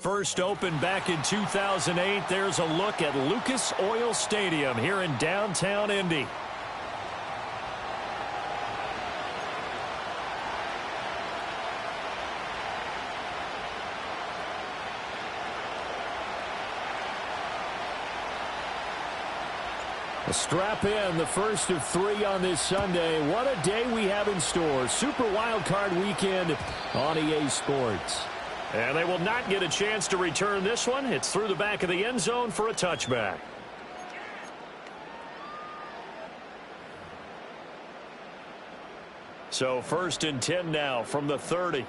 First opened back in 2008. There's a look at Lucas Oil Stadium here in downtown Indy. Strap in, the first of 3 on this Sunday. What a day we have in store. Super Wild Card Weekend on EA Sports. And they will not get a chance to return this one. It's through the back of the end zone for a touchback. So 1st and 10 now from the 30.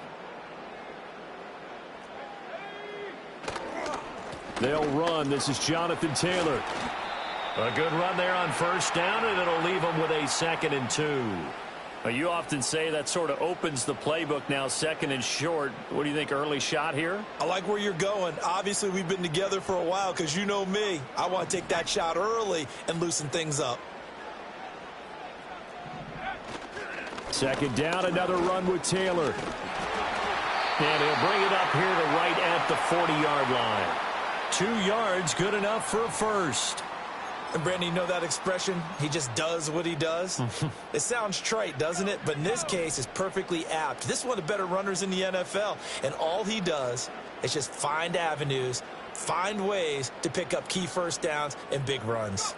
They'll run. This is Jonathan Taylor. A good run there on 1st down, and it'll leave them with a 2nd and 2. You often say that sort of opens the playbook now, 2nd and short. What do you think, early shot here? I like where you're going. Obviously, we've been together for a while because you know me. I want to take that shot early and loosen things up. 2nd down, another run with Taylor. And he'll bring it up here to right at the 40-yard line. 2 yards, good enough for a first. And, Brandon, you know that expression? He just does what he does? It sounds trite, doesn't it? But in this case, it's perfectly apt. This is one of the better runners in the NFL. And all he does is just find avenues, find ways to pick up key first downs and big runs.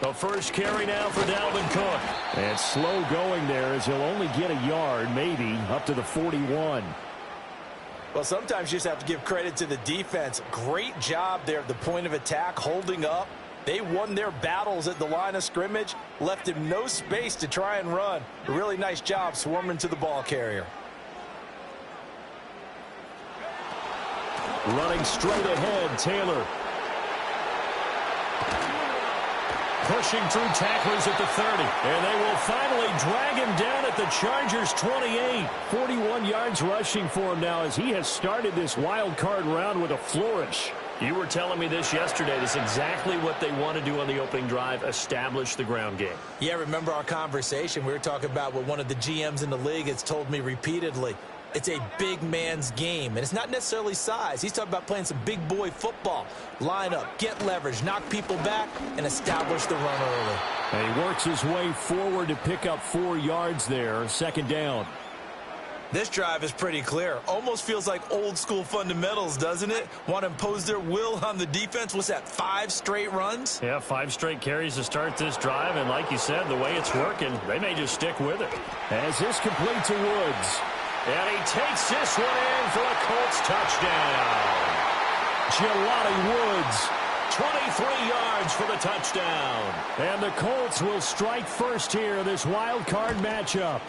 The first carry now for Dalvin Cook. And slow going there as he'll only get a yard, maybe, up to the 41. Well, sometimes you just have to give credit to the defense. Great job there at the point of attack, holding up. They won their battles at the line of scrimmage, left him no space to try and run. A really nice job swarming to the ball carrier. Running straight ahead, Taylor. Pushing through tacklers at the 30. And they will finally drag him down at the Chargers' 28. 41 yards rushing for him now as he has started this wild card round with a flourish. You were telling me this yesterday. This is exactly what they want to do on the opening drive, establish the ground game. Yeah, remember our conversation. We were talking about what one of the GMs in the league has told me repeatedly. It's a big man's game, and it's not necessarily size. He's talking about playing some big boy football. Line up, get leverage, knock people back, and establish the run early. And he works his way forward to pick up 4 yards there, 2nd down. This drive is pretty clear. Almost feels like old school fundamentals, doesn't it? Want to impose their will on the defense. What's that, 5 straight runs? Yeah, 5 straight carries to start this drive. And like you said, the way it's working, they may just stick with it. As this complete to Woods. And he takes this one in for a Colts touchdown. Jelani Woods, 23 yards for the touchdown. And the Colts will strike first here, this wild card matchup.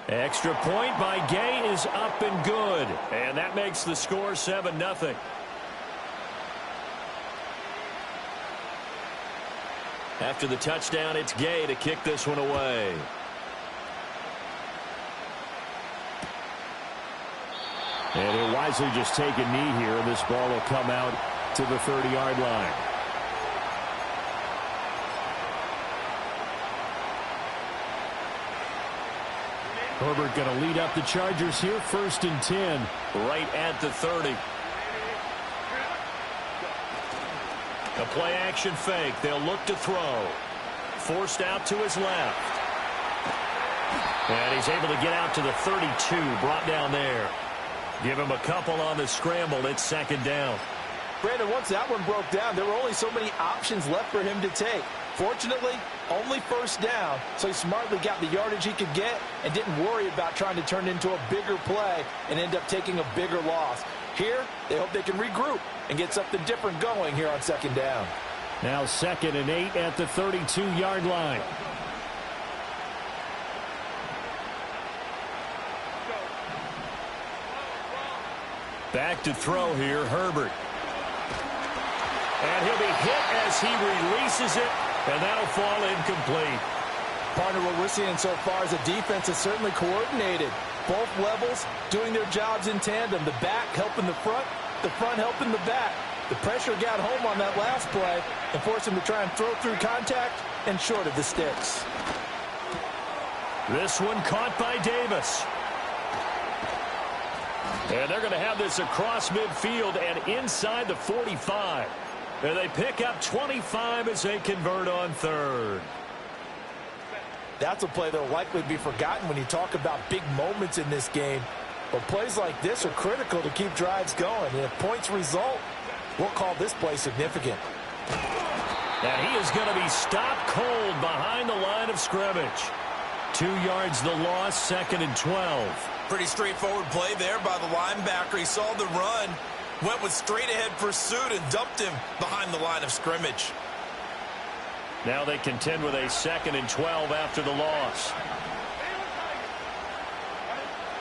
Extra point by Gay is up and good. And that makes the score 7-0. After the touchdown, it's Gay to kick this one away. And he'll wisely just take a knee here, and this ball will come out to the 30-yard line. Herbert going to lead up the Chargers here, 1st and 10, right at the 30. A play-action fake. They'll look to throw. Forced out to his left. And he's able to get out to the 32, brought down there. Give him a couple on the scramble. It's 2nd down. Brandon, once that one broke down, there were only so many options left for him to take. Fortunately, only 1st down, so he smartly got the yardage he could get and didn't worry about trying to turn it into a bigger play and end up taking a bigger loss. Here, they hope they can regroup and get something different going here on 2nd down. Now 2nd and 8 at the 32-yard line. Back to throw here, Herbert. And he'll be hit as he releases it, and that'll fall incomplete. Partner, what we're seeing so far is a defense that's certainly coordinated. Both levels doing their jobs in tandem. The back helping the front helping the back. The pressure got home on that last play and forced him to try and throw through contact and short of the sticks. This one caught by Davis. And they're going to have this across midfield and inside the 45. And they pick up 25 as they convert on third. That's a play that will likely be forgotten when you talk about big moments in this game. But plays like this are critical to keep drives going. And if points result, we'll call this play significant. And he is going to be stopped cold behind the line of scrimmage. 2 yards the loss, 2nd and 12. Pretty straightforward play there by the linebacker. He saw the run, went with straight-ahead pursuit, and dumped him behind the line of scrimmage. Now they contend with a 2nd and 12 after the loss.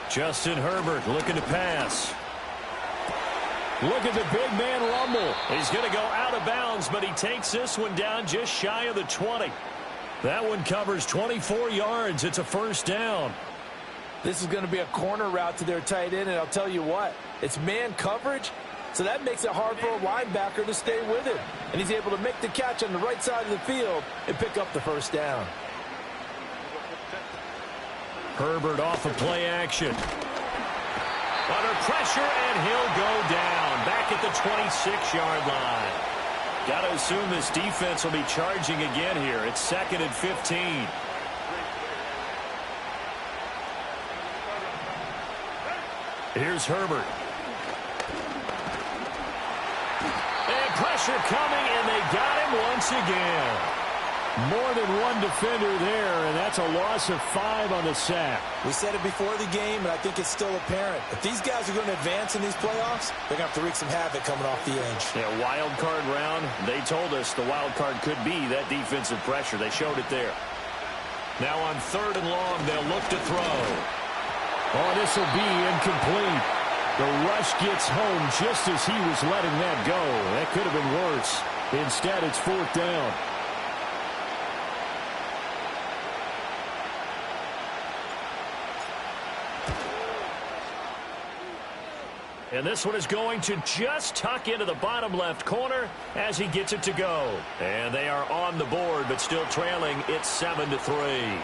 Justin Herbert looking to pass. Look at the big man rumble. He's going to go out of bounds, but he takes this one down just shy of the 20. That one covers 24 yards. It's a first down. This is going to be a corner route to their tight end, and I'll tell you what, it's man coverage, so that makes it hard for a linebacker to stay with him. And he's able to make the catch on the right side of the field and pick up the first down. Herbert off of play action. Under pressure, and he'll go down. Back at the 26-yard line. Got to assume this defense will be charging again here. It's 2nd and 15. Here's Herbert. And pressure coming, and they got him once again. More than one defender there, and that's a loss of 5 on the sack. We said it before the game, and I think it's still apparent. If these guys are going to advance in these playoffs, they're going to have to wreak some havoc coming off the edge. Yeah, wild card round. They told us the wild card could be that defensive pressure. They showed it there. Now on 3rd and long, they'll look to throw. Oh, this will be incomplete. The rush gets home just as he was letting that go. That could have been worse. Instead, it's 4th down. And this one is going to just tuck into the bottom left corner as he gets it to go. And they are on the board, but still trailing. It's 7-3.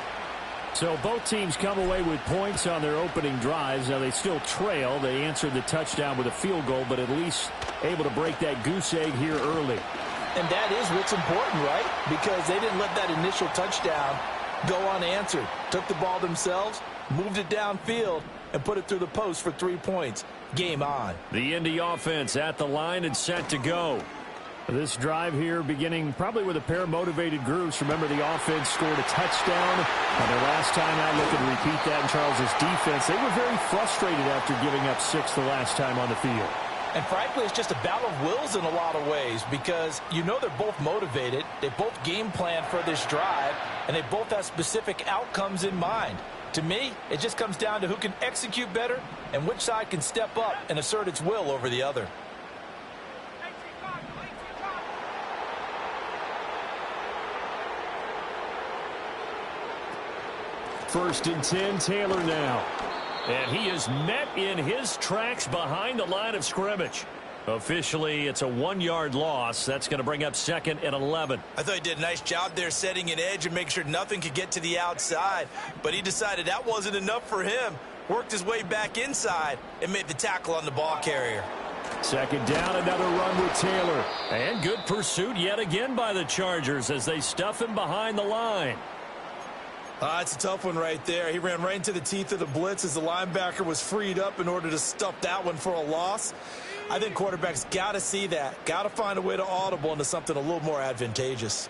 So both teams come away with points on their opening drives. Now they still trail. They answered the touchdown with a field goal, but at least able to break that goose egg here early. And that is what's important, right? Because they didn't let that initial touchdown go unanswered. Took the ball themselves, moved it downfield, and put it through the post for 3 points. Game on. The Indy offense at the line and set to go. This drive here beginning probably with a pair of motivated groups. Remember, the offense scored a touchdown on their last time out. Looking to repeat that in Charles's defense. They were very frustrated after giving up 6 the last time on the field. And frankly, it's just a battle of wills in a lot of ways because you know they're both motivated. They both game plan for this drive, and they both have specific outcomes in mind. To me, it just comes down to who can execute better and which side can step up and assert its will over the other. First and 10, Taylor now. And he is met in his tracks behind the line of scrimmage. Officially, it's a 1-yard loss. That's going to bring up 2nd and 11. I thought he did a nice job there setting an edge and making sure nothing could get to the outside. But he decided that wasn't enough for him. Worked his way back inside and made the tackle on the ball carrier. 2nd down, another run with Taylor. And good pursuit yet again by the Chargers as they stuff him behind the line. It's a tough one right there. He ran right into the teeth of the blitz as the linebacker was freed up in order to stuff that one for a loss. I think quarterbacks got to see that. Got to find a way to audible into something a little more advantageous.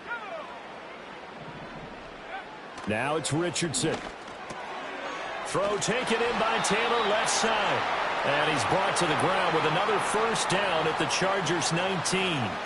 Now it's Richardson. Throw taken in by Taylor, left side. And he's brought to the ground with another first down at the Chargers 19.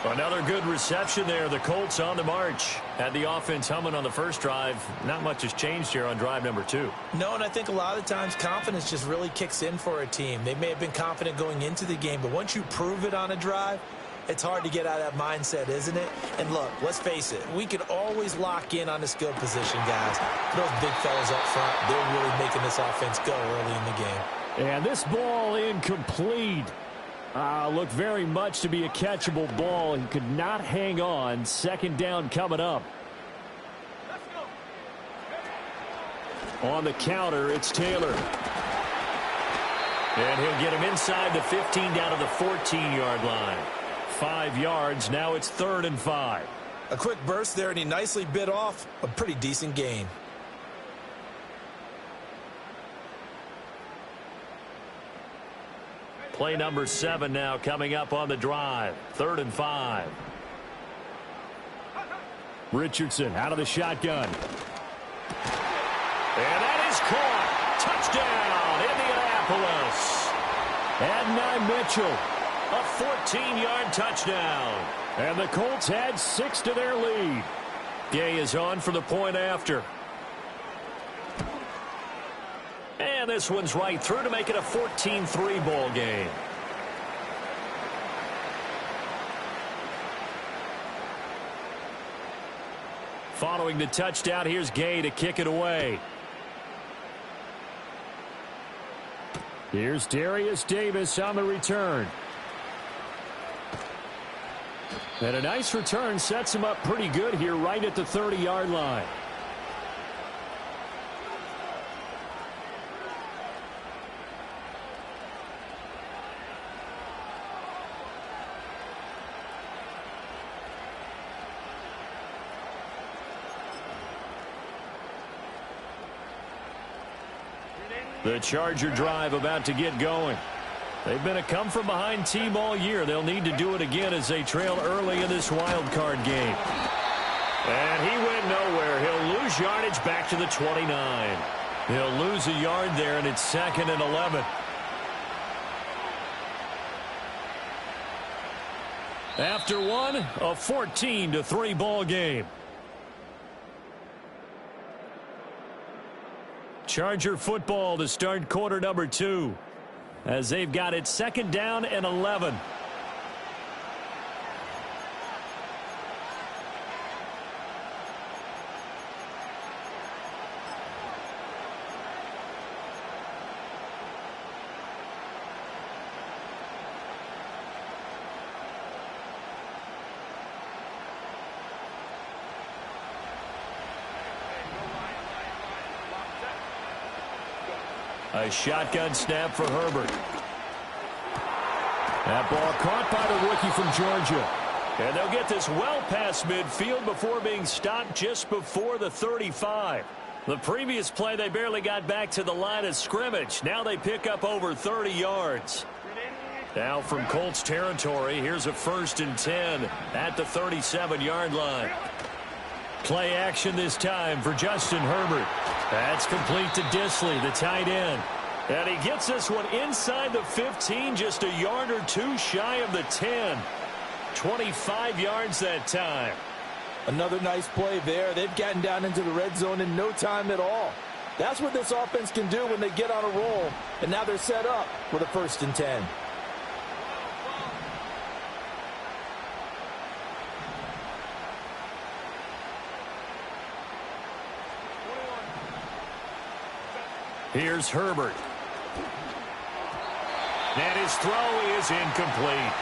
Another good reception there. The Colts on the march. Had the offense humming on the first drive. Not much has changed here on drive number 2. No, and I think a lot of times confidence just really kicks in for a team. They may have been confident going into the game, but once you prove it on a drive, it's hard to get out of that mindset, isn't it? And look, let's face it, we could always lock in on the skill position, guys. Those big fellas up front, they're really making this offense go early in the game. And this ball incomplete. Looked very much to be a catchable ball. He could not hang on. 2nd down coming up. On the counter, it's Taylor. And he'll get him inside the 15 down to the 14-yard line. 5 yards. Now it's 3rd and 5. A quick burst there, and he nicely bit off a pretty decent gain. Play number 7 now coming up on the drive. 3rd and 5. Richardson out of the shotgun. And that is caught. Touchdown, Indianapolis. Adonai Mitchell, a 14-yard touchdown. And the Colts add 6 to their lead. Gay is on for the point after. And this one's right through to make it a 14-3 ball game. Following the touchdown, here's Gay to kick it away. Here's Darius Davis on the return. And a nice return sets him up pretty good here right at the 30-yard line. The Charger drive about to get going. They've been a come-from-behind team all year. They'll need to do it again as they trail early in this wild card game. And he went nowhere. He'll lose yardage back to the 29. He'll lose a yard there, and it's 2nd and 11. After one, a 14-3 ball game. Charger football to start quarter number 2 as they've got it 2nd down and 11. A shotgun snap for Herbert. That ball caught by the rookie from Georgia. And they'll get this well past midfield before being stopped just before the 35. The previous play, they barely got back to the line of scrimmage. Now they pick up over 30 yards. Now from Colts territory, here's a 1st and 10 at the 37-yard line. Play action this time for Justin Herbert. That's complete to Disley, the tight end. And he gets this one inside the 15, just a yard or 2 shy of the 10. 25 yards that time. Another nice play there. They've gotten down into the red zone in no time at all. That's what this offense can do when they get on a roll. And now they're set up with a 1st and 10. Here's Herbert. And his throw is incomplete.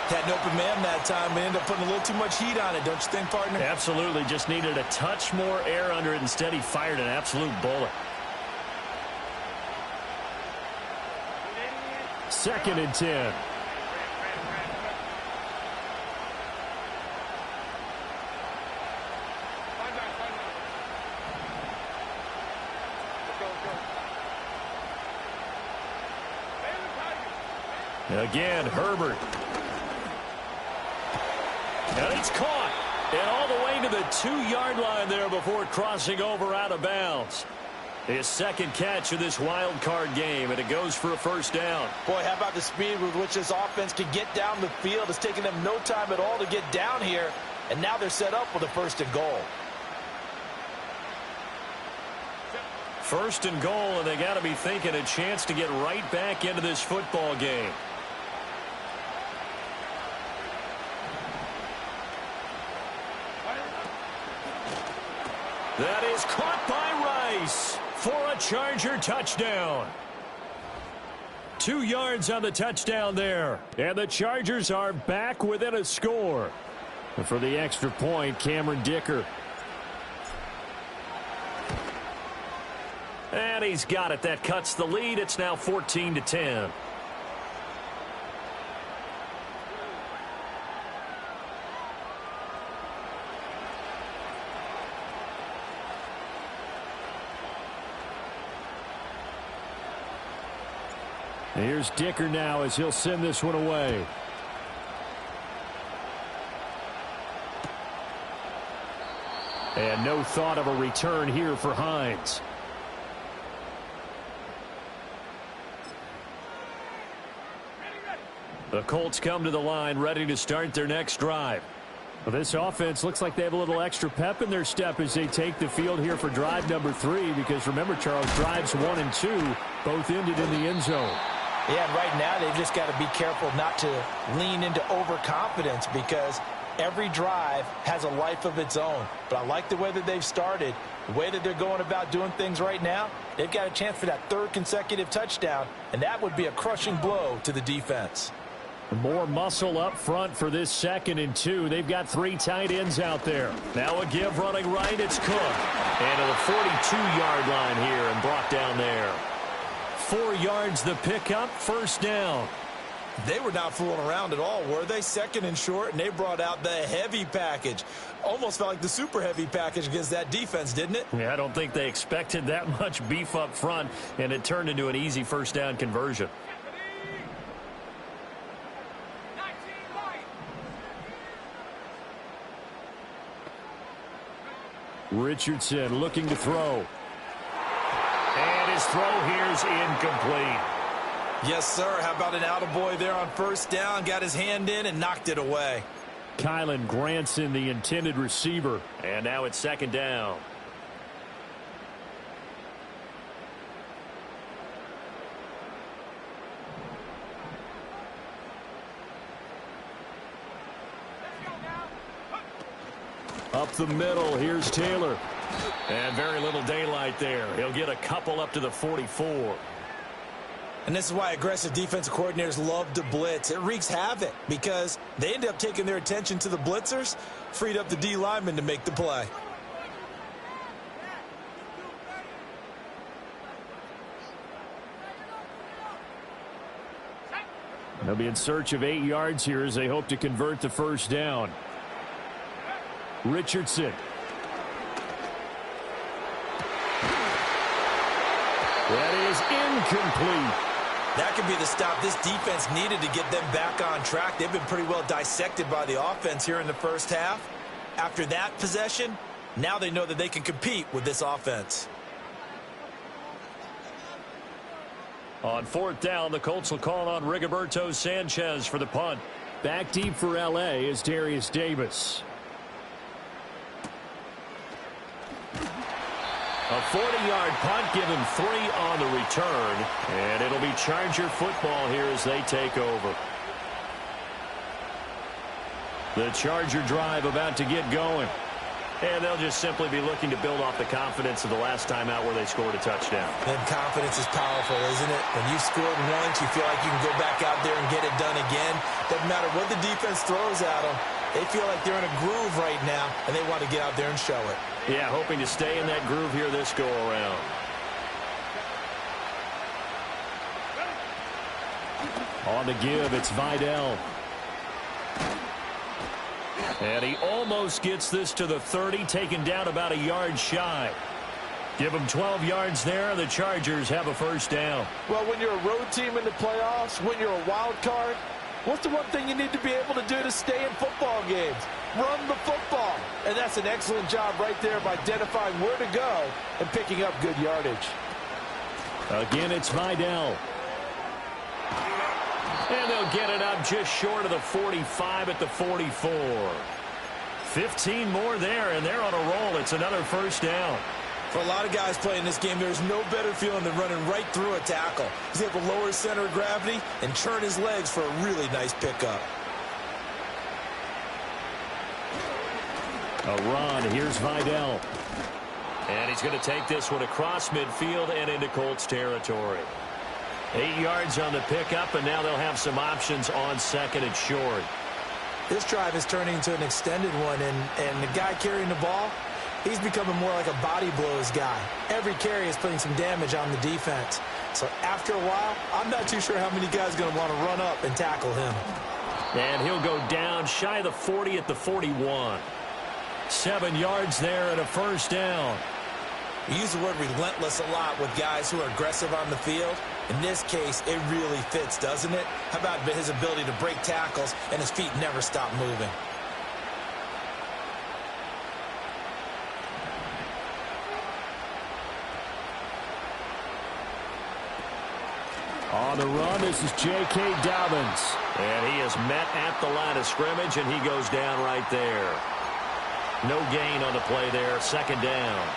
Had an open man that time. We ended up putting a little too much heat on it, don't you think, partner? Absolutely. Just needed a touch more air under it. Instead, he fired an absolute bullet. 2nd and 10. Again, Herbert. And it's caught. And all the way to the 2-yard line there before crossing over out of bounds. His 2nd catch of this wild card game, and it goes for a 1st down. Boy, how about the speed with which this offense can get down the field? It's taken them no time at all to get down here, and now they're set up with a 1st and goal. 1st and goal, and they got to be thinking a chance to get right back into this football game. That is caught by Rice for a Charger touchdown. 2 yards on the touchdown there. And the Chargers are back within a score. And for the extra point, Cameron Dicker. And And he's got it. That cuts the lead. It's now 14-10. Here's Dicker now as he'll send this one away. And no thought of a return here for Hines. The Colts come to the line ready to start their next drive. Well, this offense looks like they have a little extra pep in their step as they take the field here for drive number 3, because remember, Charles, drives 1 and 2 both ended in the end zone. Yeah, and right now they've just got to be careful not to lean into overconfidence, because every drive has a life of its own. But I like the way that they've started, the way that they're going about doing things right now. They've got a chance for that 3rd consecutive touchdown, and that would be a crushing blow to the defense. More muscle up front for this 2nd and 2. They've got 3 tight ends out there. Now a give running right. It's Cook. And to the 42-yard line here and brought down there. 4 yards the pickup, 1st down. They were not fooling around at all, were they? 2nd and short, and they brought out the heavy package. Almost felt like the super heavy package against that defense, didn't it? Yeah, I don't think they expected that much beef up front, and it turned into an easy 1st down conversion. Richardson looking to throw. And his throw here's incomplete. Yes, sir. How about an attaboy there on 1st down? Got his hand in and knocked it away. Kylen Granson, the intended receiver. And now it's 2nd down. Up the middle, here's Taylor. And very little daylight there. He'll get a couple up to the 44. And this is why aggressive defensive coordinators love to blitz. It wreaks havoc because they end up taking their attention to the blitzers, freed up the D lineman to make the play. They'll be in search of 8 yards here as they hope to convert the 1st down. Richardson. That is incomplete. That could be the stop this defense needed to get them back on track. They've been pretty well dissected by the offense here in the 1st half. After that possession, now they know that they can compete with this offense. On 4th down, the Colts will call on Rigoberto Sanchez for the punt. Back deep for L.A. is Darius Davis. A 40-yard punt, give him 3 on the return. And it'll be Charger football here as they take over. The Charger drive about to get going. And they'll just simply be looking to build off the confidence of the last time out where they scored a touchdown. And confidence is powerful, isn't it? When you've scored once, you feel like you can go back out there and get it done again. Doesn't matter what the defense throws at them. They feel like they're in a groove right now, and they want to get out there and show it. Yeah, hoping to stay in that groove here this go-around. On the give, it's Vidal. And he almost gets this to the 30, taken down about a yard shy. Give them 12 yards there. The Chargers have a 1st down. Well, when you're a road team in the playoffs, when you're a wild card, what's the one thing you need to be able to do to stay in football games? Run the football. And that's an excellent job right there of identifying where to go and picking up good yardage. Again, it's Vidal. And they'll get it up just short of the 45 at the 44. 15 more there, and they're on a roll. It's another 1st down. For a lot of guys playing this game, there's no better feeling than running right through a tackle. He's able to lower his center of gravity and turn his legs for a really nice pickup. A run. Here's Vidal. And he's going to take this one across midfield and into Colts territory. 8 yards on the pickup, and now they'll have some options on 2nd and short. This drive is turning into an extended one, and the guy carrying the ball, He's becoming more like a body blows guy. Every carry is putting some damage on the defense. So after a while, I'm not too sure how many guys are going to want to run up and tackle him. And he'll go down shy of the 40 at the 41. 7 yards there and a first down. We use the word relentless a lot with guys who are aggressive on the field. In this case, it really fits, doesn't it? How about his ability to break tackles and his feet never stop moving? On the run, this is J.K. Dobbins. And he is met at the line of scrimmage, and he goes down right there. No gain on the play there, second down.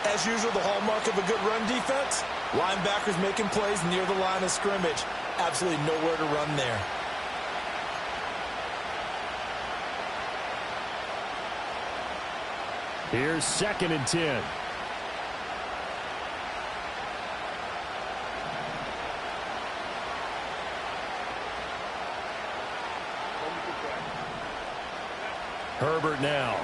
As usual, the hallmark of a good run defense, linebackers making plays near the line of scrimmage. Absolutely nowhere to run there. Here's 2nd and 10. Herbert now.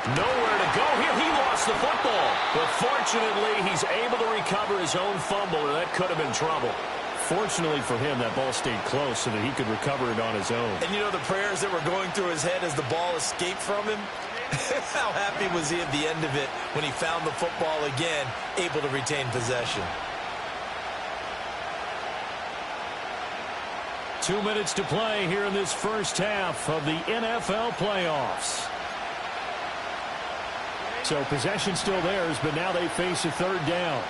Nowhere to go here. He lost the football. But fortunately, he's able to recover his own fumble, or that could have been trouble. Fortunately for him, that ball stayed close so that he could recover it on his own. And you know the prayers that were going through his head as the ball escaped from him? How happy was he at the end of it when he found the football again, able to retain possession? 2 minutes to play here in this first half of the NFL playoffs. So possession still theirs, but now they face a third down.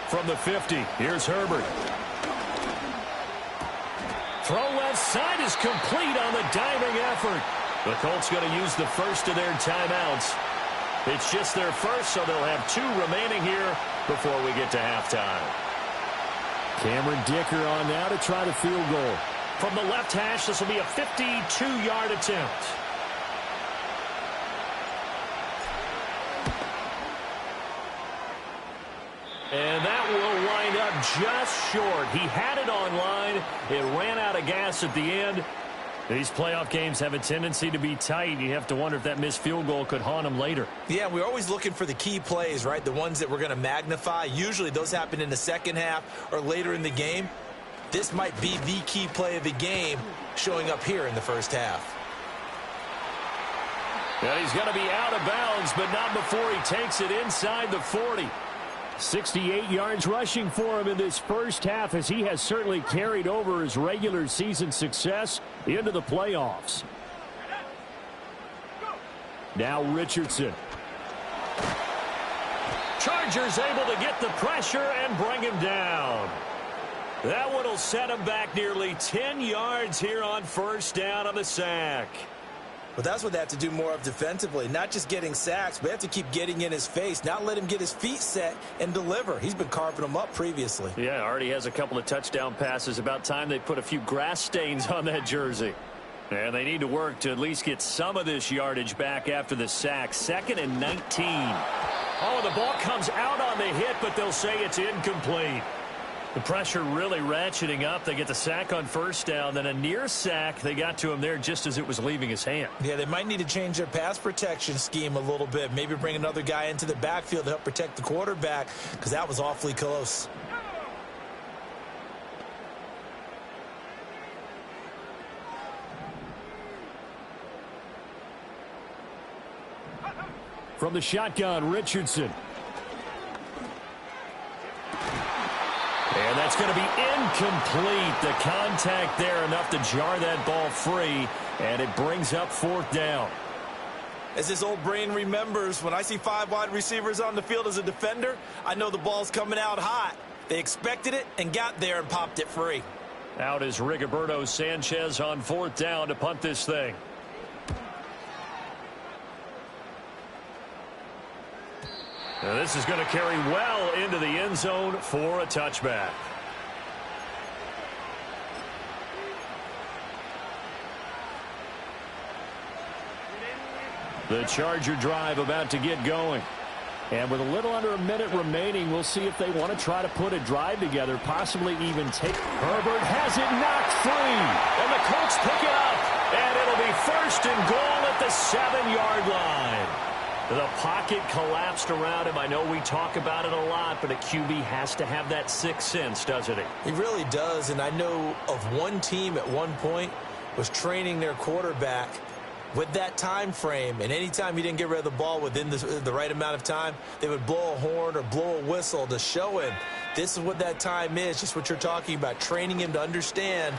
From the 50, here's Herbert. Throw left side is complete on the diving effort. The Colts going to use the first of their timeouts. It's just their first, so they'll have 2 remaining here before we get to halftime. Cameron Dicker on now to try the field goal. From the left hash, this will be a 52-yard attempt. And that will wind up just short. He had it on line. It ran out of gas at the end. These playoff games have a tendency to be tight. You have to wonder if that missed field goal could haunt him later. Yeah, we're always looking for the key plays, right? The ones that we're going to magnify. Usually those happen in the second half or later in the game. This might be the key play of the game showing up here in the first half. And he's going to be out of bounds, but not before he takes it inside the 40. 68 yards rushing for him in this first half, as he has certainly carried over his regular season success into the playoffs. Now Richardson. Chargers able to get the pressure and bring him down. That one will set him back nearly 10 yards here on first down on the sack. But that's what they have to do more of defensively, not just getting sacks, but they have to keep getting in his face, not let him get his feet set and deliver. He's been carving them up previously. Yeah, already has a couple of touchdown passes. About time they put a few grass stains on that jersey. And they need to work to at least get some of this yardage back after the sack. 2nd and 19. Oh, the ball comes out on the hit, but they'll say it's incomplete. The pressure really ratcheting up. They get the sack on first down, then a near sack. They got to him there just as it was leaving his hand. Yeah, they might need to change their pass protection scheme a little bit. Maybe bring another guy into the backfield to help protect the quarterback, because that was awfully close. From the shotgun, Richardson. And that's going to be incomplete. The contact there enough to jar that ball free, and it brings up 4th down. As his old brain remembers, when I see 5 wide receivers on the field as a defender, I know the ball's coming out hot. They expected it and got there and popped it free. Out is Rigoberto Sanchez on 4th down to punt this thing. Now this is going to carry well into the end zone for a touchback. The Charger drive about to get going. And with a little under a minute remaining, we'll see if they want to try to put a drive together, possibly even take. Herbert has it knocked free. And the Colts pick it up. And it'll be first and goal at the 7-yard line. The pocket collapsed around him. I know we talk about it a lot, but a QB has to have that sixth sense, doesn't he? He really does, and I know of one team at one point was training their quarterback with that time frame, and anytime he didn't get rid of the ball within the right amount of time, they would blow a horn or blow a whistle to show him this is what that time is, just what you're talking about, training him to understand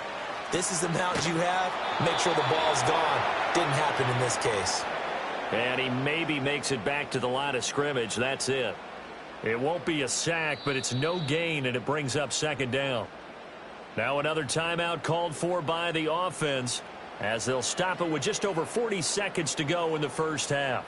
this is the amount you have, make sure the ball's gone. Didn't happen in this case. And he maybe makes it back to the line of scrimmage. That's it. It won't be a sack, but it's no gain, and it brings up second down. Now another timeout called for by the offense as they'll stop it with just over 40 seconds to go in the first half.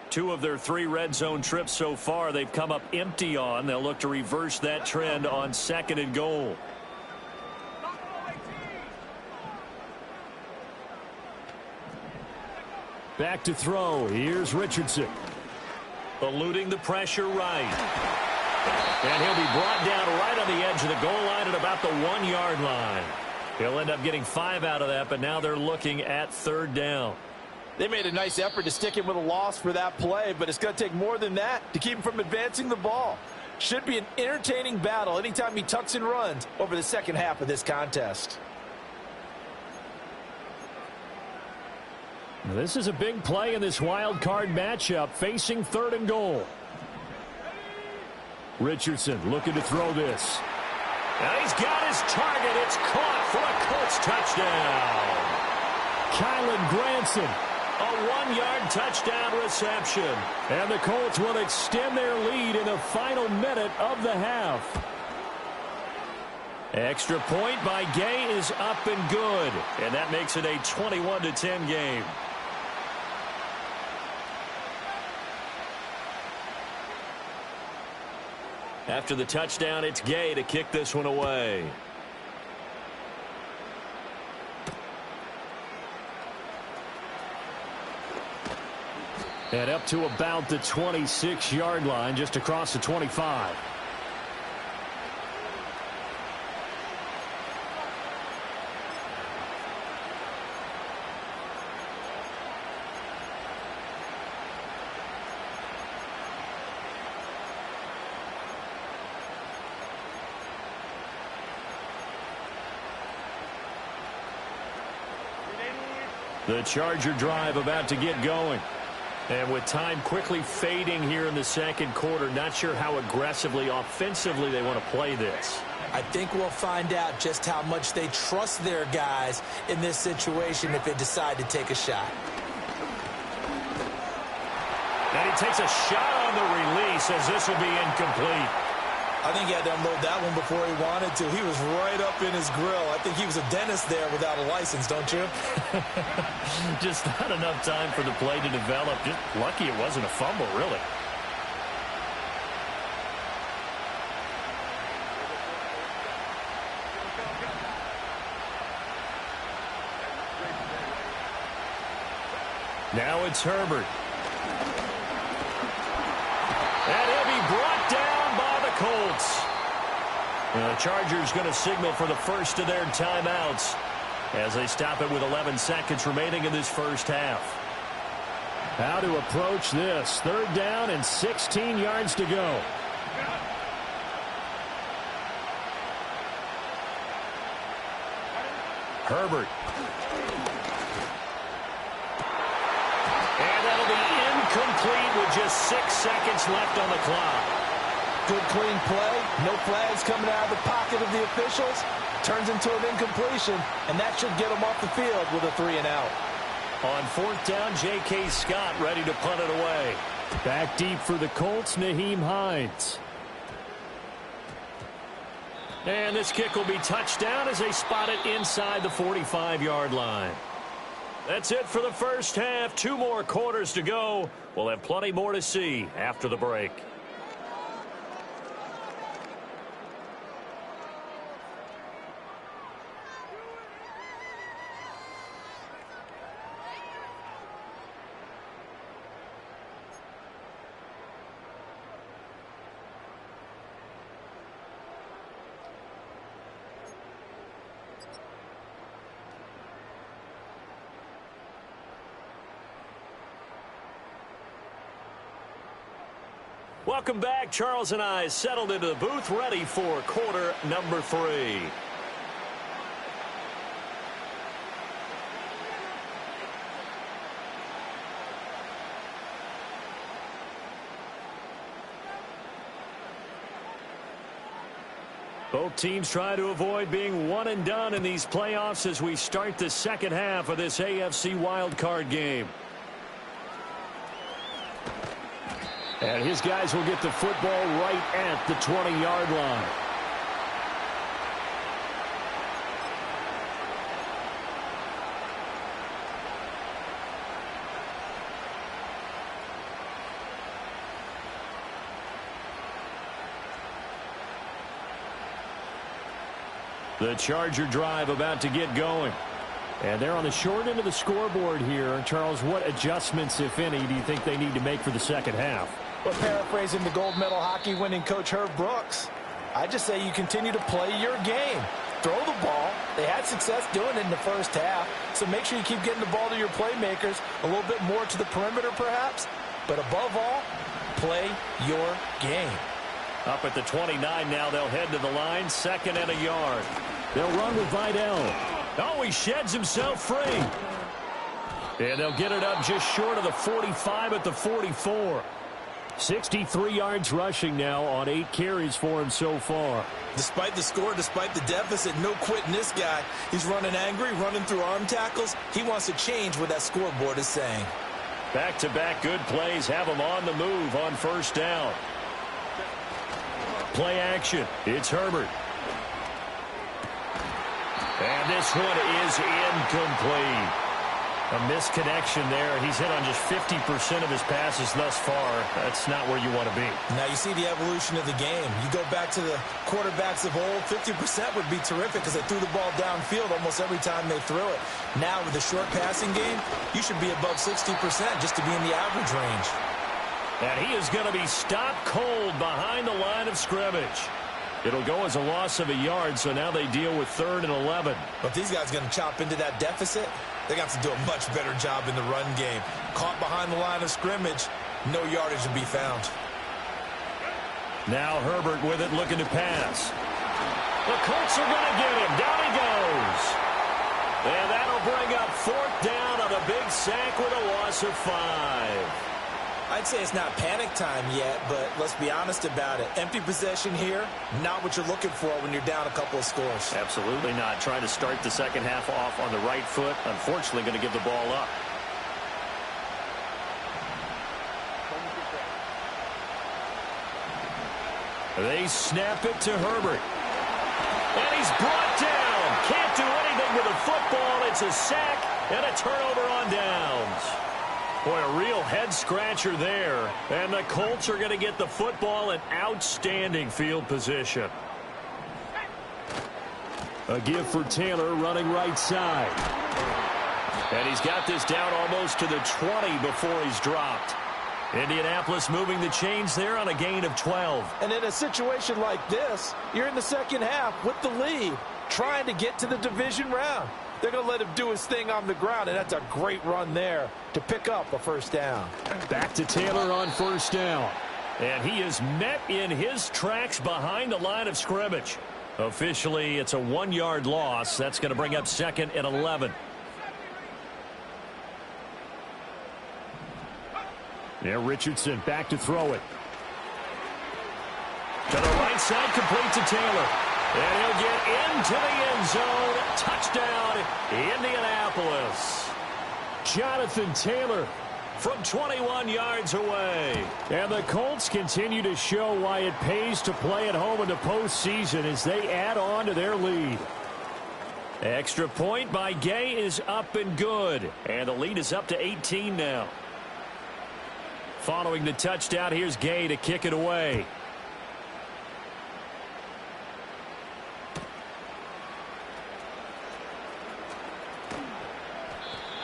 Two of their 3 red zone trips so far, they've come up empty on. They'll look to reverse that trend on second and goal. Back to throw. Here's Richardson. Eluding the pressure right. And he'll be brought down right on the edge of the goal line at about the 1-yard line. He'll end up getting 5 out of that, but now they're looking at third down. They made a nice effort to stick him with a loss for that play, but it's going to take more than that to keep him from advancing the ball. Should be an entertaining battle anytime he tucks and runs over the second half of this contest. This is a big play in this wild card matchup, facing third and goal. Richardson looking to throw this. And he's got his target. It's caught for a Colts touchdown. Kylen Granson, a 1-yard touchdown reception. And the Colts will extend their lead in the final minute of the half. Extra point by Gay is up and good. And that makes it a 21-10 game. After the touchdown, it's Gay to kick this one away. And up to about the 26-yard line, just across the 25. The Charger drive about to get going. And with time quickly fading here in the second quarter, not sure how aggressively, offensively they want to play this. I think we'll find out just how much they trust their guys in this situation if they decide to take a shot. And he takes a shot on the release as this will be incomplete. I think he had to unload that one before he wanted to. He was right up in his grill. I think he was a dentist there without a license, don't you? Just not enough time for the play to develop. Just lucky it wasn't a fumble, really. Now it's Herbert. And he'll be brought down by the Colts. And the Chargers going to signal for the first of their timeouts as they stop it with 11 seconds remaining in this first half. How to approach this. Third down and 16 yards to go. Herbert. And that'll be incomplete with just 6 seconds left on the clock. Good clean play. No flags coming out of the pocket of the officials. Turns into an incompletion, and that should get them off the field with a 3-and-out. On fourth down, J.K. Scott ready to punt it away. Back deep for the Colts, Nyheim Hines. And this kick will be touched down as they spot it inside the 45-yard line. That's it for the first half. 2 more quarters to go. We'll have plenty more to see after the break. Welcome back. Charles and I settled into the booth, ready for quarter number 3. Both teams try to avoid being one and done in these playoffs as we start the second half of this AFC wildcard game. And his guys will get the football right at the 20-yard line. The Charger drive about to get going. And they're on the short end of the scoreboard here. Charles, what adjustments, if any, do you think they need to make for the second half? Well, paraphrasing the gold medal hockey winning coach Herb Brooks, I just say you continue to play your game. Throw the ball. They had success doing it in the first half, so make sure you keep getting the ball to your playmakers, a little bit more to the perimeter perhaps, but above all, play your game. Up at the 29 now, they'll head to the line, 2nd and a yard. They'll run with Vidal. Oh, he sheds himself free. And they'll get it up just short of the 45 at the 44. 63 yards rushing now on 8 carries for him so far. Despite the score, despite the deficit, no quitting this guy. He's running angry, running through arm tackles. He wants to change what that scoreboard is saying. Back-to-back good plays have him on the move on first down. Play action. It's Herbert. And this one is incomplete. A misconnection there. He's hit on just 50% of his passes thus far. That's not where you want to be. Now you see the evolution of the game. You go back to the quarterbacks of old, 50% would be terrific because they threw the ball downfield almost every time they threw it. Now with the short passing game, you should be above 60% just to be in the average range. And he is going to be stopped cold behind the line of scrimmage. It'll go as a loss of a yard, so now they deal with 3rd and 11. But these guys going to chop into that deficit. They got to do a much better job in the run game. Caught behind the line of scrimmage, no yardage to be found. Now Herbert with it, looking to pass. The Colts are going to get him. Down he goes. And that'll bring up 4th down on a big sack with a loss of 5. I'd say it's not panic time yet, but let's be honest about it. Empty possession here, not what you're looking for when you're down a couple of scores. Absolutely not. Trying to start the second half off on the right foot. Unfortunately, going to give the ball up. They snap it to Herbert. And he's brought down. Can't do anything with the football. It's a sack and a turnover on downs. Boy, a real head-scratcher there. And the Colts are going to get the football in outstanding field position. A give for Taylor running right side. And he's got this down almost to the 20 before he's dropped. Indianapolis moving the chains there on a gain of 12. And in a situation like this, you're in the second half with the lead, trying to get to the division round. They're going to let him do his thing on the ground, and that's a great run there to pick up a first down. Back to Taylor on first down. And he is met in his tracks behind the line of scrimmage. Officially, it's a 1-yard loss. That's going to bring up 2nd and 11. Yeah, Richardson back to throw it. To the right side, complete to Taylor. And he'll get into the end zone. Touchdown, Indianapolis. Jonathan Taylor from 21 yards away. And the Colts continue to show why it pays to play at home in the postseason as they add on to their lead. Extra point by Gay is up and good. And the lead is up to 18 now. Following the touchdown, here's Gay to kick it away.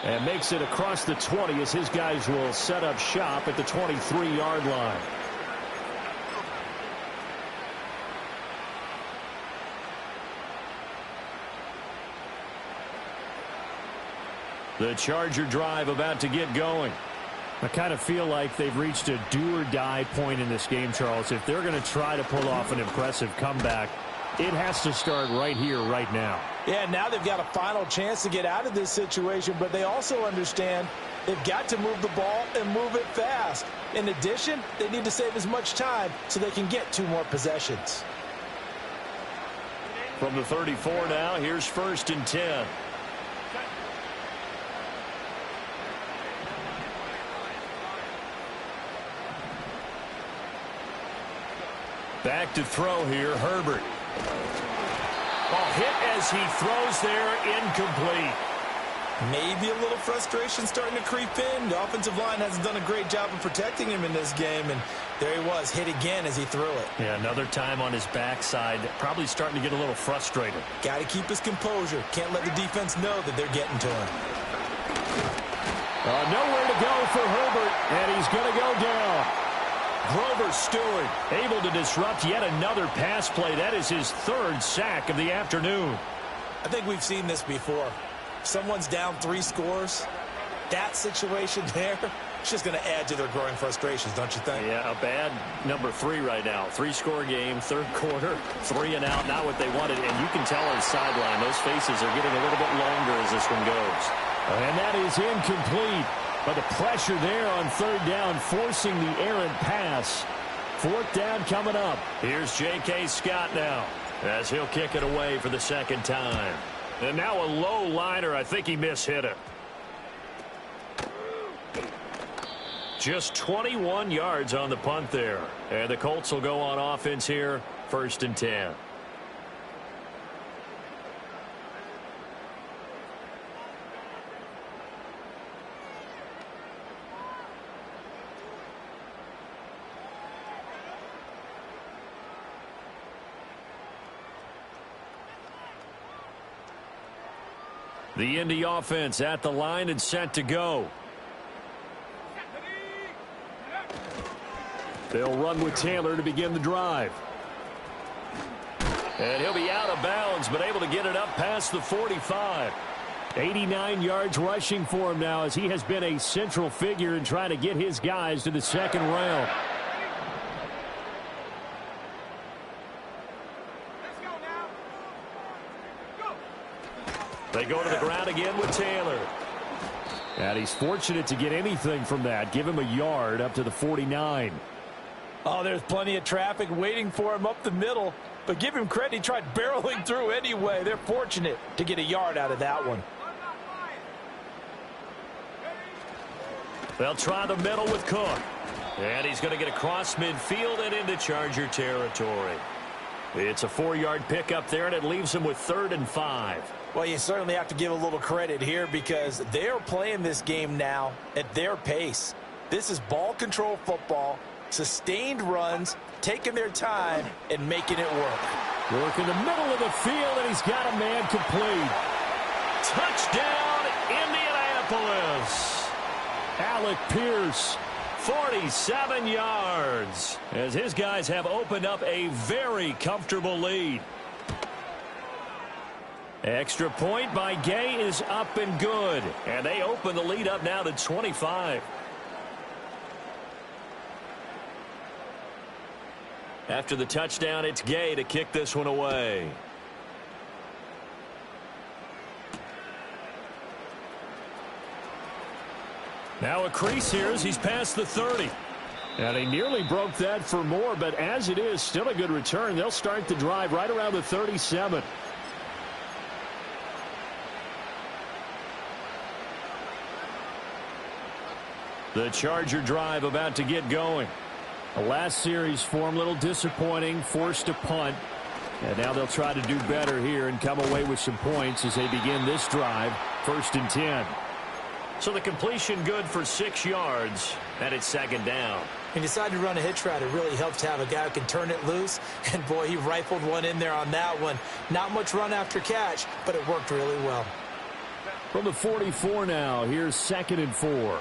And makes it across the 20 as his guys will set up shop at the 23-yard line. The Charger drive about to get going. I kind of feel like they've reached a do-or-die point in this game, Charles. If they're going to try to pull off an impressive comeback, it has to start right here, right now. Yeah, now they've got a final chance to get out of this situation, but they also understand they've got to move the ball and move it fast. In addition, they need to save as much time so they can get 2 more possessions. From the 34 now, here's 1st and 10. Back to throw here, Herbert. Ball hit as he throws there, incomplete. Maybe a little frustration starting to creep in. The offensive line hasn't done a great job of protecting him in this game, and there he was, hit again as he threw it. Yeah, another time on his backside, probably starting to get a little frustrated. Got to keep his composure. Can't let the defense know that they're getting to him. Nowhere to go for Herbert, and he's going to go down. Grover Stewart able to disrupt yet another pass play. That is his 3rd sack of the afternoon. I think we've seen this before. Someone's down 3 scores. That situation there, it's just going to add to their growing frustrations, don't you think? Yeah, a bad number 3 right now. 3-score game, 3rd quarter, 3 and out, not what they wanted. And you can tell on the sideline, those faces are getting a little bit longer as this one goes. And that is incomplete. But the pressure there on 3rd down, forcing the errant pass. 4th down coming up. Here's J.K. Scott now, as he'll kick it away for the 2nd time. And now a low liner. I think he mishit it. Just 21 yards on the punt there. And the Colts will go on offense here, 1st and 10. The Indy offense at the line and set to go. They'll run with Taylor to begin the drive. And he'll be out of bounds, but able to get it up past the 45. 89 yards rushing for him now, as he has been a central figure in trying to get his guys to the 2nd round. They go to the ground again with Taylor. And he's fortunate to get anything from that. Give him a yard up to the 49. Oh, there's plenty of traffic waiting for him up the middle. But give him credit, he tried barreling through anyway. They're fortunate to get a yard out of that one. They'll try the middle with Cook. And he's going to get across midfield and into Charger territory. It's a 4-yard pickup there, and it leaves him with 3rd and 5. Well, you certainly have to give a little credit here because they're playing this game now at their pace. This is ball control football, sustained runs, taking their time and making it work. Work in the middle of the field, and he's got a man complete. Touchdown, Indianapolis. Alec Pierce, 47 yards, as his guys have opened up a very comfortable lead. Extra point by Gay is up and good. And they open the lead up now to 25. After the touchdown, it's Gay to kick this one away. Now a crease here as he's past the 30. And he nearly broke that for more, but as it is, still a good return. They'll start the drive right around the 37. The Charger drive about to get going. The last series for him, a little disappointing, forced a punt. And now they'll try to do better here and come away with some points as they begin this drive, 1st and 10. So the completion good for 6 yards, and it's 2nd down. He decided to run a hitch route. It really helps to have a guy who can turn it loose. And, boy, he rifled one in there on that one. Not much run after catch, but it worked really well. From the 44 now, here's 2nd and 4.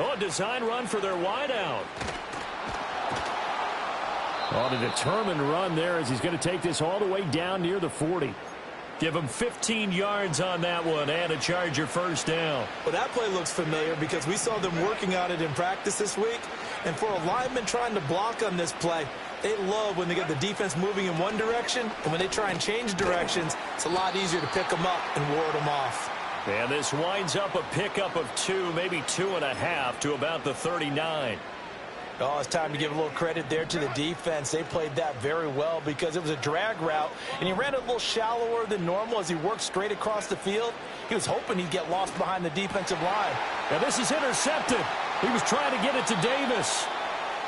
Oh, design run for their wideout. On a determined run there as he's going to take this all the way down near the 40. Give him 15 yards on that one and a Charger first down. Well, that play looks familiar because we saw them working on it in practice this week. And for a lineman trying to block on this play, they love when they get the defense moving in one direction. And when they try and change directions, it's a lot easier to pick them up and ward them off. And this winds up a pickup of 2, maybe 2.5 to about the 39. Oh, it's time to give a little credit there to the defense. They played that very well because it was a drag route, and he ran it a little shallower than normal as he worked straight across the field. He was hoping he'd get lost behind the defensive line. And this is intercepted. He was trying to get it to Davis.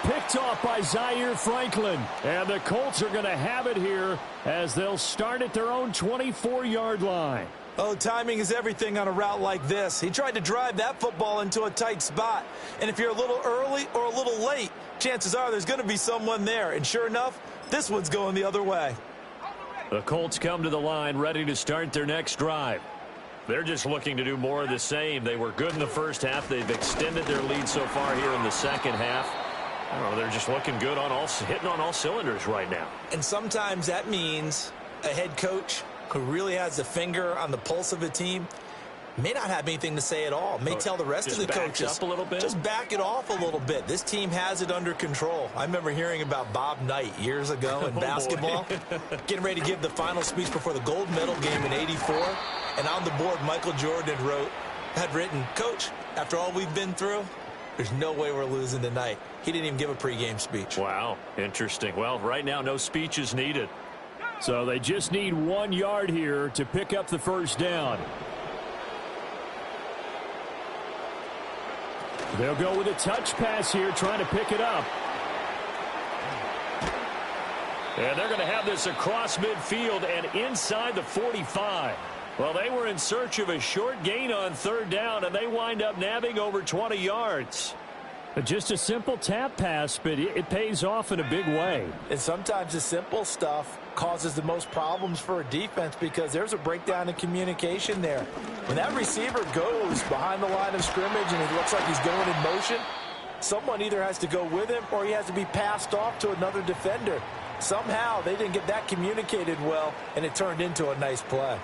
Picked off by Zaire Franklin. And the Colts are going to have it here as they'll start at their own 24-yard line. Oh, timing is everything on a route like this. He tried to drive that football into a tight spot. And if you're a little early or a little late, chances are there's going to be someone there. And sure enough, this one's going the other way. The Colts come to the line ready to start their next drive. They're just looking to do more of the same. They were good in the first half. They've extended their lead so far here in the second half. I don't know, they're just looking good hitting on all cylinders right now. And sometimes that means a head coach who really has a finger on the pulse of a team may not have anything to say at all. May tell the rest of the coaches, up a little bit. Just back it off a little bit. This team has it under control. I remember hearing about Bob Knight years ago in basketball, getting ready to give the final speech before the gold medal game in '84. And on the board, Michael Jordan had written, "Coach, after all we've been through, there's no way we're losing tonight." He didn't even give a pregame speech. Wow, interesting. Well, right now, no speech is needed. So they just need 1 yard here to pick up the first down. They'll go with a touch pass here, trying to pick it up. And they're going to have this across midfield and inside the 45. Well, they were in search of a short gain on third down, and they wind up nabbing over 20 yards. Just a simple tap pass, but it pays off in a big way. And sometimes the simple stuff causes the most problems for a defense because there's a breakdown in communication there. When that receiver goes behind the line of scrimmage and it looks like he's going in motion, someone either has to go with him or he has to be passed off to another defender. Somehow they didn't get that communicated well, and it turned into a nice play.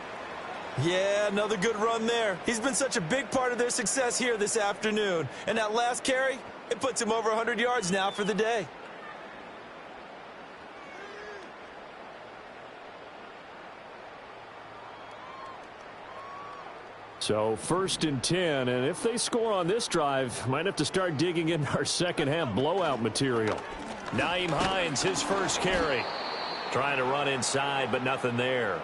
Yeah, another good run there. He's been such a big part of their success here this afternoon. And that last carry, it puts him over 100 yards now for the day. So 1st and 10, and if they score on this drive, might have to start digging in our second half blowout material. Nyheim Hines, his first carry. Trying to run inside, but nothing there.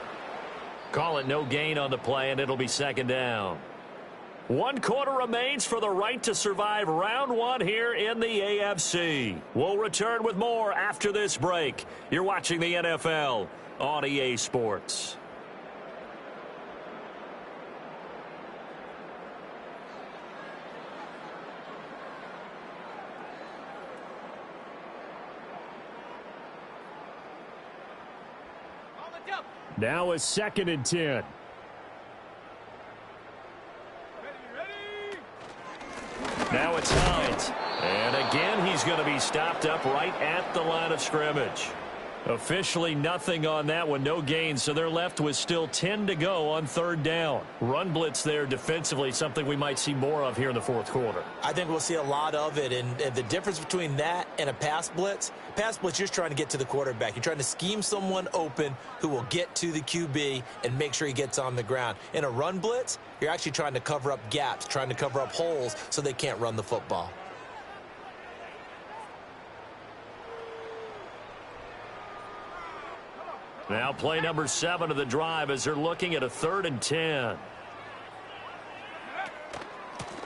Call it no gain on the play, and it'll be second down. 1 quarter remains for the right to survive round 1 here in the AFC. We'll return with more after this break. You're watching the NFL on EA Sports. Now it's 2nd and 10. Now it's Hines. And again, he's going to be stopped up right at the line of scrimmage. Officially nothing on that one, no gain, so they're left with still 10 to go on 3rd down. Run blitz there defensively, something we might see more of here in the 4th quarter. I think we'll see a lot of it, and the difference between that and a pass blitz, you're just trying to get to the quarterback. You're trying to scheme someone open who will get to the QB and make sure he gets on the ground. In a run blitz, you're actually trying to cover up gaps, trying to cover up holes so they can't run the football. Now play number 7 of the drive as they're looking at a 3rd and 10.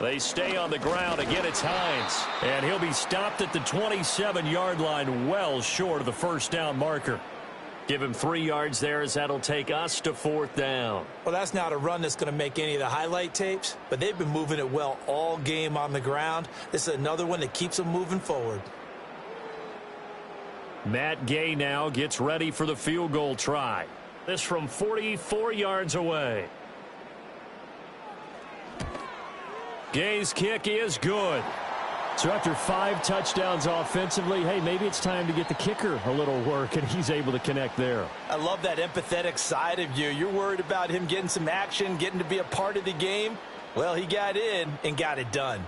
They stay on the ground. Again, it's Hines. And he'll be stopped at the 27-yard line, well short of the first down marker. Give him 3 yards there as that'll take us to 4th down. Well, that's not a run that's going to make any of the highlight tapes, but they've been moving it well all game on the ground. This is another one that keeps them moving forward. Matt Gay now gets ready for the field goal try. This from 44 yards away. Gay's kick is good. So after 5 touchdowns offensively, hey, maybe it's time to get the kicker a little work, and he's able to connect there. I love that empathetic side of you. You're worried about him getting some action, getting to be a part of the game. Well, he got in and got it done.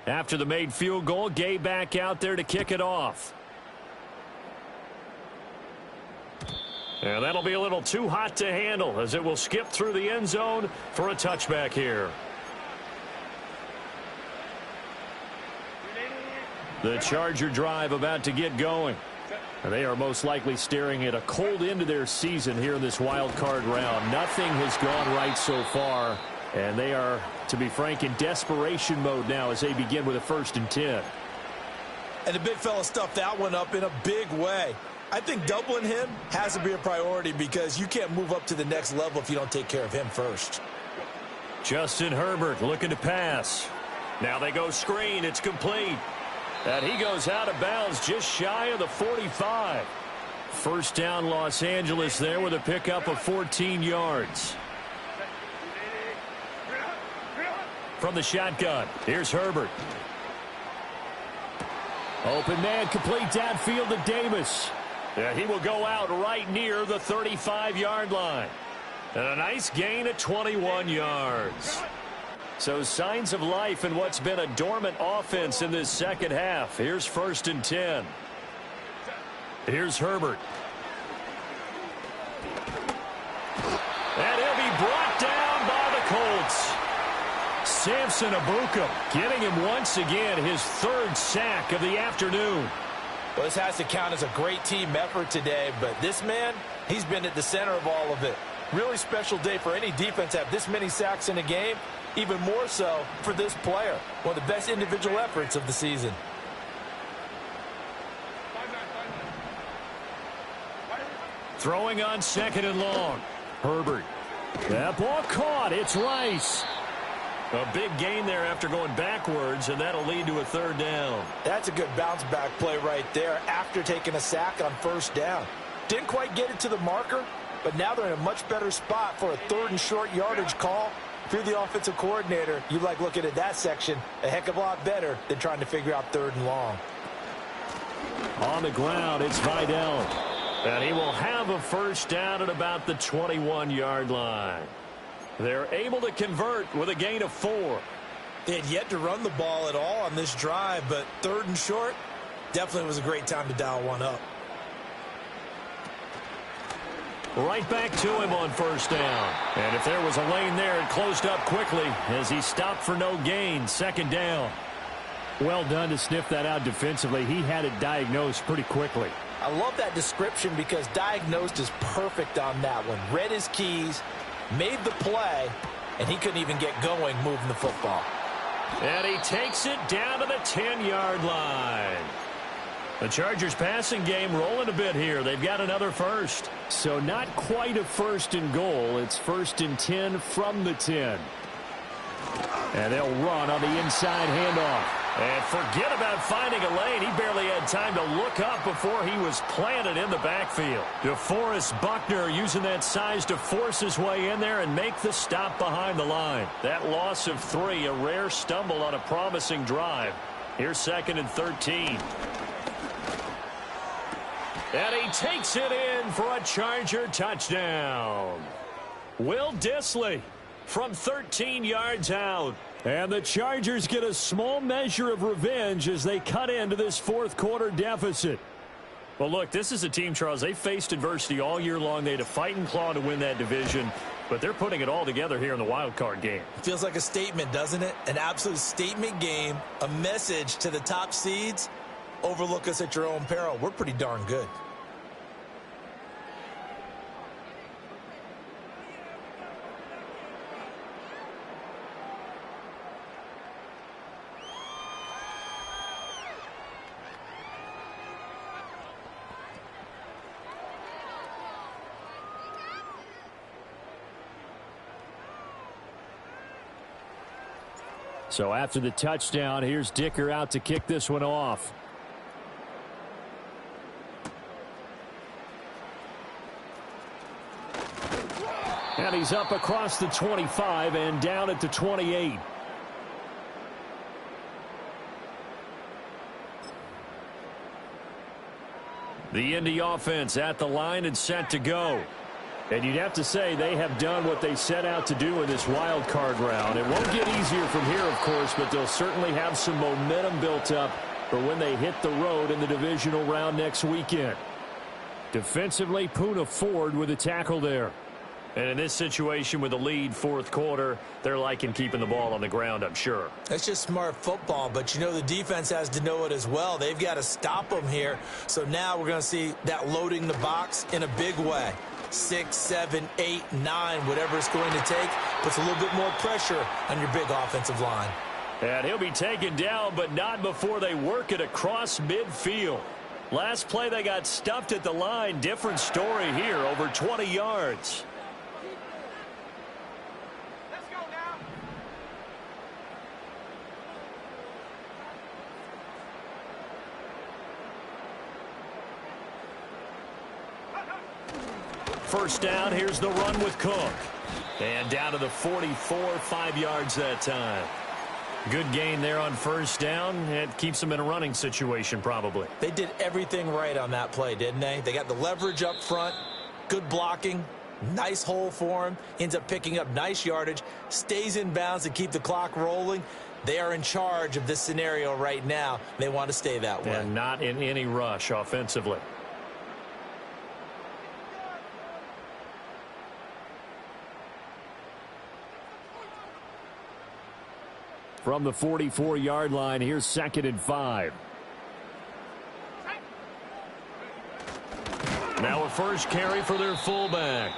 After the made field goal, Gay back out there to kick it off. And that'll be a little too hot to handle as it will skip through the end zone for a touchback here. The Charger drive about to get going. And they are most likely staring at a cold end to their season here in this wild card round. Nothing has gone right so far. And they are, to be frank, in desperation mode now as they begin with a 1st and 10. And the big fella stuffed that one up in a big way. I think doubling him has to be a priority because you can't move up to the next level if you don't take care of him first. Justin Herbert looking to pass. Now they go screen. It's complete. And he goes out of bounds just shy of the 45. First down Los Angeles there with a pickup of 14 yards. From the shotgun, here's Herbert. Open man, complete downfield to Davis. And he will go out right near the 35-yard line. And a nice gain at 21 yards. So signs of life in what's been a dormant offense in this second half. Here's 1st and 10. Here's Herbert. And he'll be brought down by the Colts. Samson Ebukam getting him once again his 3rd sack of the afternoon. Well, this has to count as a great team effort today, but this man, he's been at the center of all of it. Really special day for any defense to have this many sacks in a game, even more so for this player. One of the best individual efforts of the season. Throwing on 2nd and long. Herbert. That ball caught. It's Rice. A big gain there after going backwards, and that'll lead to a 3rd down. That's a good bounce-back play right there after taking a sack on 1st down. Didn't quite get it to the marker, but now they're in a much better spot for a 3rd and short yardage call. If you're the offensive coordinator, you like looking at that section a heck of a lot better than trying to figure out 3rd and long. On the ground, it's Vidal. And he will have a 1st down at about the 21-yard line. They're able to convert with a gain of 4. They had yet to run the ball at all on this drive, but 3rd and short definitely was a great time to dial one up. Right back to him on 1st down. And if there was a lane there, it closed up quickly as he stopped for no gain. 2nd down. Well done to sniff that out defensively. He had it diagnosed pretty quickly. I love that description because diagnosed is perfect on that one. Read his keys, made the play, and he couldn't even get going moving the football. And he takes it down to the 10-yard line. The Chargers passing game rolling a bit here. They've got another 1st. So not quite a 1st and goal. It's 1st and 10 from the 10. And they'll run on the inside handoff. And forget about finding a lane. He barely had time to look up before he was planted in the backfield. DeForest Buckner using that size to force his way in there and make the stop behind the line. That loss of 3, a rare stumble on a promising drive. Here's 2nd and 13. And he takes it in for a Charger touchdown. Will Dissly from 13 yards out. And the Chargers get a small measure of revenge as they cut into this 4th quarter deficit. Well, look, this is a team, Charles, they faced adversity all year long. They had to fight and claw to win that division, but they're putting it all together here in the wild card game. Feels like a statement, doesn't it? An absolute statement game, a message to the top seeds. Overlook us at your own peril. We're pretty darn good. So after the touchdown, here's Dicker out to kick this one off. And he's up across the 25 and down at the 28. The Indy offense at the line and set to go. And you'd have to say they have done what they set out to do in this wild card round. It won't get easier from here, of course, but they'll certainly have some momentum built up for when they hit the road in the divisional round next weekend. Defensively, Poona Ford with a tackle there. And in this situation with the lead fourth quarter, they're liking keeping the ball on the ground, I'm sure. That's just smart football, but you know the defense has to know it as well. They've got to stop them here. So now we're going to see that loading the box in a big way. 6, 7, 8, 9, whatever it's going to take, puts a little bit more pressure on your big offensive line. And he'll be taken down, but not before they work it across midfield. Last play they got stuffed at the line. Different story here, over 20 yards. First down, here's the run with Cook. And down to the 44, 5 yards that time. Good gain there on first down. It keeps them in a running situation probably. They did everything right on that play, didn't they? They got the leverage up front, good blocking, nice hole for him, ends up picking up nice yardage, stays in bounds to keep the clock rolling. They are in charge of this scenario right now. They want to stay that way. And not in any rush offensively. From the 44-yard line, here's 2nd and 5. Now a first carry for their fullback.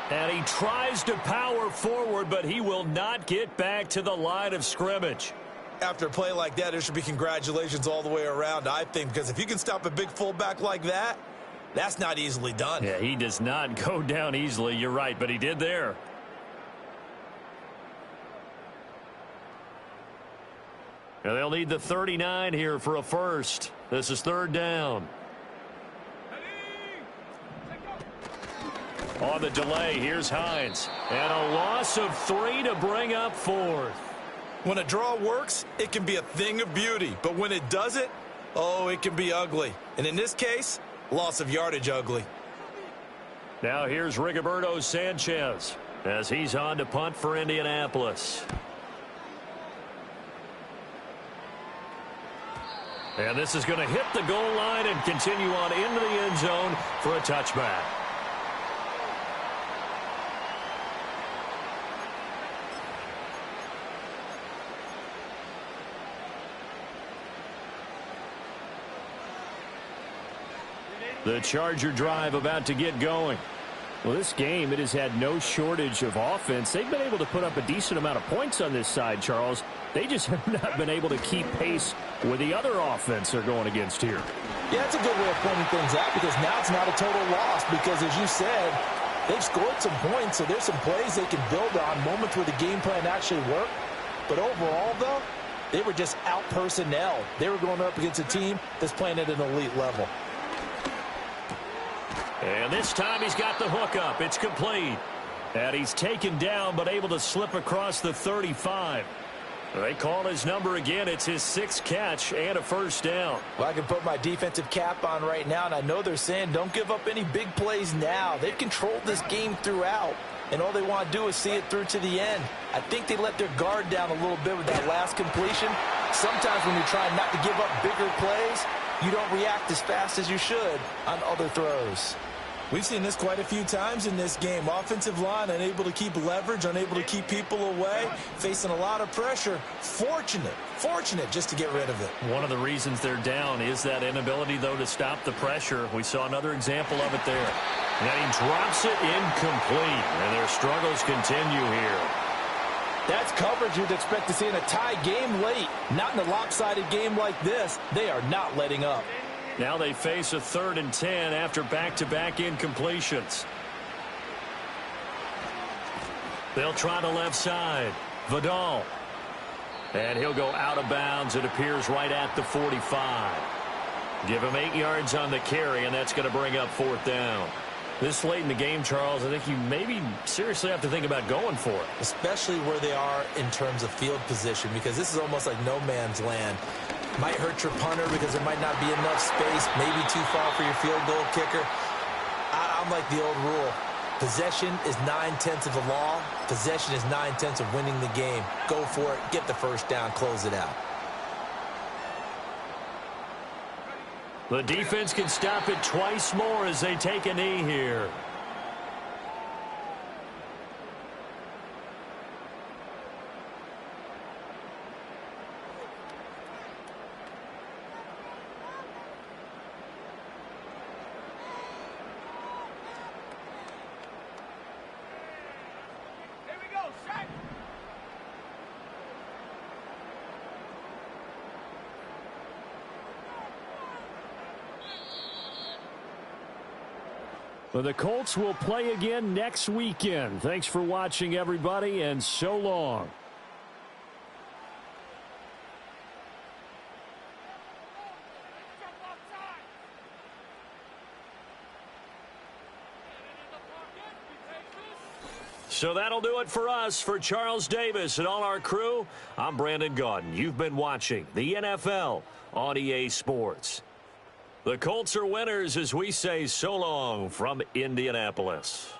And he tries to power forward, but he will not get back to the line of scrimmage. After a play like that, there should be congratulations all the way around, I think, because if you can stop a big fullback like that, that's not easily done. Yeah, he does not go down easily. You're right, but he did there. And they'll need the 39 here for a first. This is 3rd down. On the delay, here's Hines. And a loss of 3 to bring up 4th. When a draw works, it can be a thing of beauty. But when it doesn't, oh, it can be ugly. And in this case, loss of yardage ugly. Now here's Rigoberto Sanchez as he's on to punt for Indianapolis. And this is going to hit the goal line and continue on into the end zone for a touchback. The Charger drive about to get going. Well, this game, it has had no shortage of offense. They've been able to put up a decent amount of points on this side, Charles. They just have not been able to keep pace with the other offense they're going against here. Yeah, that's a good way of pointing things out because now it's not a total loss because, as you said, they've scored some points, so there's some plays they can build on, moments where the game plan actually worked. But overall, though, they were just out-personnel. They were going up against a team that's playing at an elite level. And this time he's got the hook up. It's complete. And he's taken down but able to slip across the 35. They call his number again. It's his 6th catch and a first down. Well, I can put my defensive cap on right now, and I know they're saying don't give up any big plays now. They've controlled this game throughout, and all they want to do is see it through to the end. I think they let their guard down a little bit with that last completion. Sometimes when you're trying not to give up bigger plays, you don't react as fast as you should on other throws. We've seen this quite a few times in this game. Offensive line unable to keep leverage, unable to keep people away, facing a lot of pressure. Fortunate just to get rid of it. One of the reasons they're down is that inability, though, to stop the pressure. We saw another example of it there. And then he drops it incomplete, and their struggles continue here. That's coverage you'd expect to see in a tie game late. Not in a lopsided game like this. They are not letting up. Now they face a 3rd and 10 after back-to-back incompletions. They'll try the left side. Vidal. And he'll go out of bounds. It appears right at the 45. Give him 8 yards on the carry, and that's going to bring up 4th down. This late in the game, Charles, I think you maybe seriously have to think about going for it. Especially where they are in terms of field position, because this is almost like no man's land. Might hurt your punter because there might not be enough space, maybe too far for your field goal kicker. I'm like the old rule. Possession is 9/10 of the law. Possession is 9/10 of winning the game. Go for it. Get the first down. Close it out. The defense can stop it twice more as they take a knee here. Well, the Colts will play again next weekend. Thanks for watching, everybody, and so long. So that'll do it for us. For Charles Davis and all our crew, I'm Brandon Gaudin. You've been watching the NFL on EA Sports. The Colts are winners as we say so long from Indianapolis.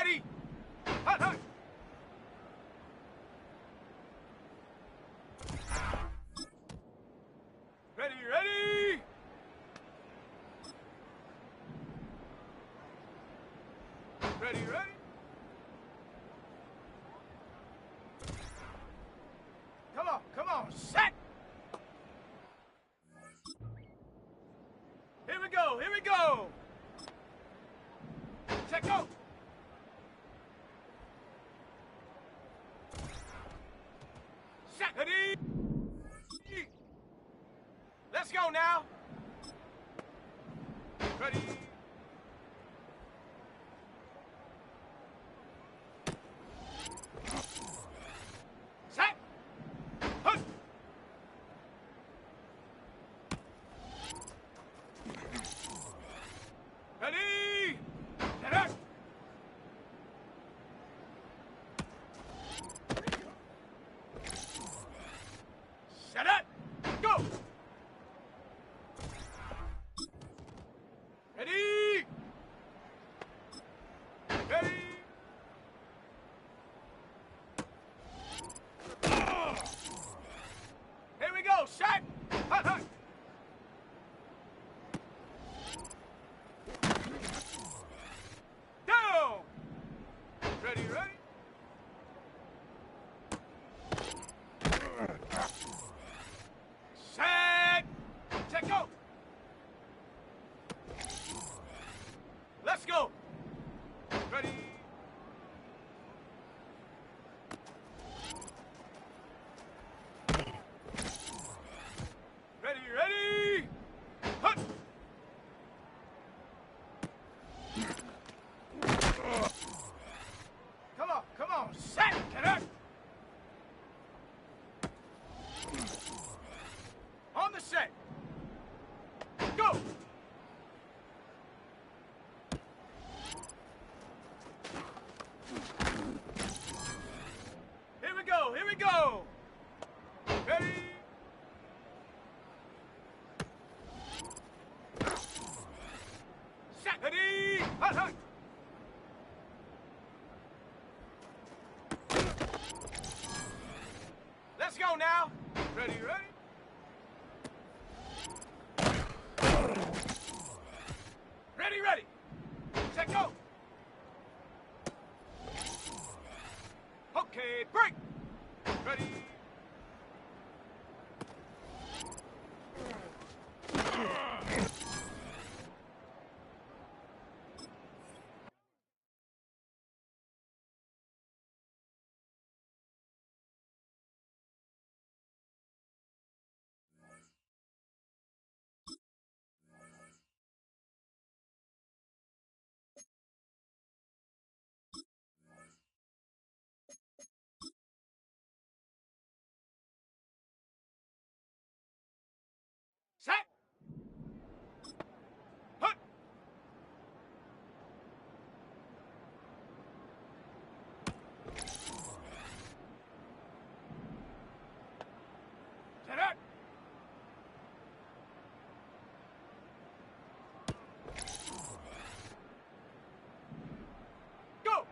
Ready. Hut, hut. Ready, ready. Ready, ready. Come on, set. Here we go. Set, go. Set, ready. Let's go now. Ready. Set. Hut. Ready. Get up. Set up. Go. Ready. Ready. Here we go. Set. Hut, hut. Down. Ready, ready. Set. Set, go. Let's go. Ready. Ready, ready. Hut. Come on. Set. Get up. On the set. Go. Here we go. Ready. Set. Ready. Hut, hut. Let's go now. Ready, ready. Ready, ready. Set, go. Okay, break. Ready. Set. Hut. Set up. Go.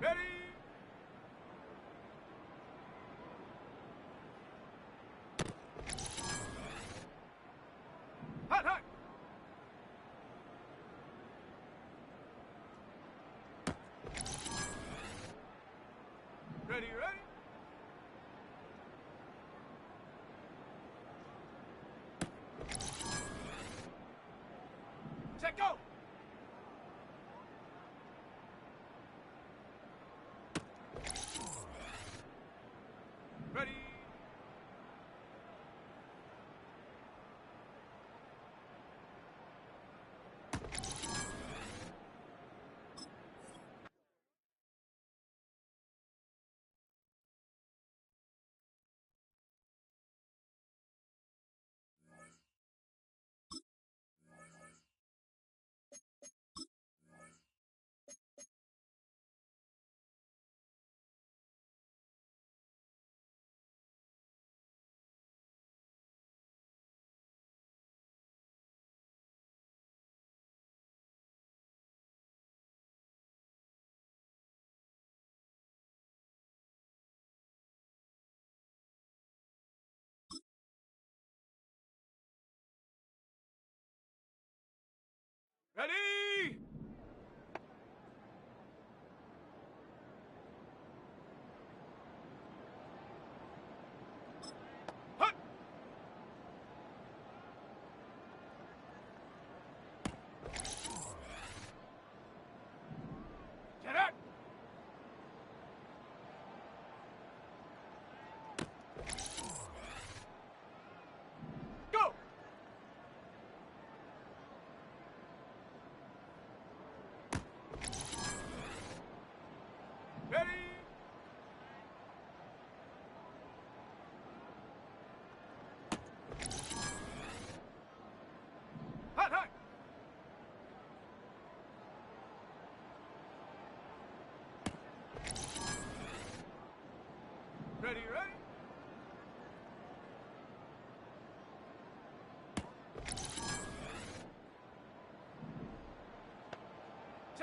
Ready. Hut, hut. Ready, ready. Set, go. Ready.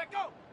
Set, go!